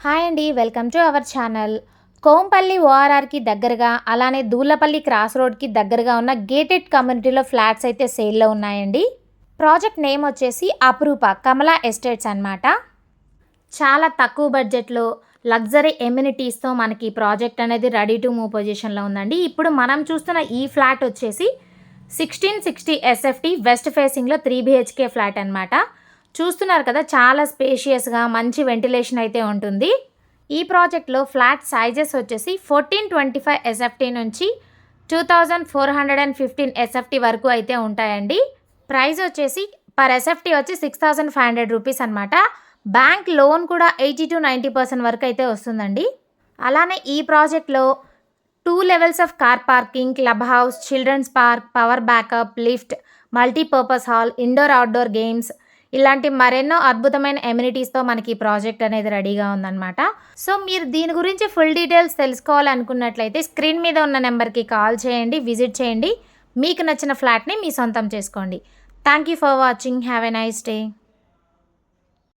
Hi అండి, welcome to our channel. Kompally ఓఆర్ఆర్కి దగ్గరగా, అలానే దూలపల్లి క్రాస్ రోడ్కి దగ్గరగా ఉన్న గేటెడ్ కమ్యూనిటీలో ఫ్లాట్స్ అయితే సేల్లో ఉన్నాయండి. ప్రాజెక్ట్ నేమ్ వచ్చేసి అపురూప కమలా ఎస్టేట్స్ అన్నమాట. చాలా తక్కువ బడ్జెట్లో లగ్జరీ ఎమ్యూనిటీస్తో మనకి ప్రాజెక్ట్ అనేది రెడీ టు మూవ్ పొజిషన్లో ఉందండి. ఇప్పుడు మనం చూస్తున్న ఈ ఫ్లాట్ వచ్చేసి 1660 ఎస్ఎఫ్టీ వెస్ట్ ఫేసింగ్లో 3 BHK ఫ్లాట్ అనమాట. చూస్తున్నారు కదా, చాలా స్పేషియస్గా మంచి వెంటిలేషన్ అయితే ఉంటుంది. ఈ ప్రాజెక్ట్లో ఫ్లాట్ సైజెస్ వచ్చేసి 1425 ఎస్ఎఫ్టీ నుంచి 2415 ఎస్ఎఫ్టీ వరకు అయితే ఉంటాయండి. ప్రైస్ వచ్చేసి పర్ ఎస్ఎఫ్టీ వచ్చి 6500 రూపీస్ అనమాట. బ్యాంక్ లోన్ కూడా 80 to 90% వరకు అయితే వస్తుందండి. అలానే ఈ ప్రాజెక్ట్లో 2 levels of car parking, club house, children's park, power backup, lift, multipurpose hall, indoor outdoor games ఇలాంటి మరెన్నో అద్భుతమైన ఎమ్యూనిటీస్తో మనకి ఈ ప్రాజెక్ట్ అనేది రెడీగా ఉందన్నమాట. సో మీరు దీని గురించి ఫుల్ డీటెయిల్స్ తెలుసుకోవాలనుకున్నట్లయితే స్క్రీన్ మీద ఉన్న నెంబర్కి కాల్ చేయండి, విజిట్ చేయండి. మీకు నచ్చిన ఫ్లాట్ని మీ సొంతం చేసుకోండి. Thank you for watching. Have a nice day.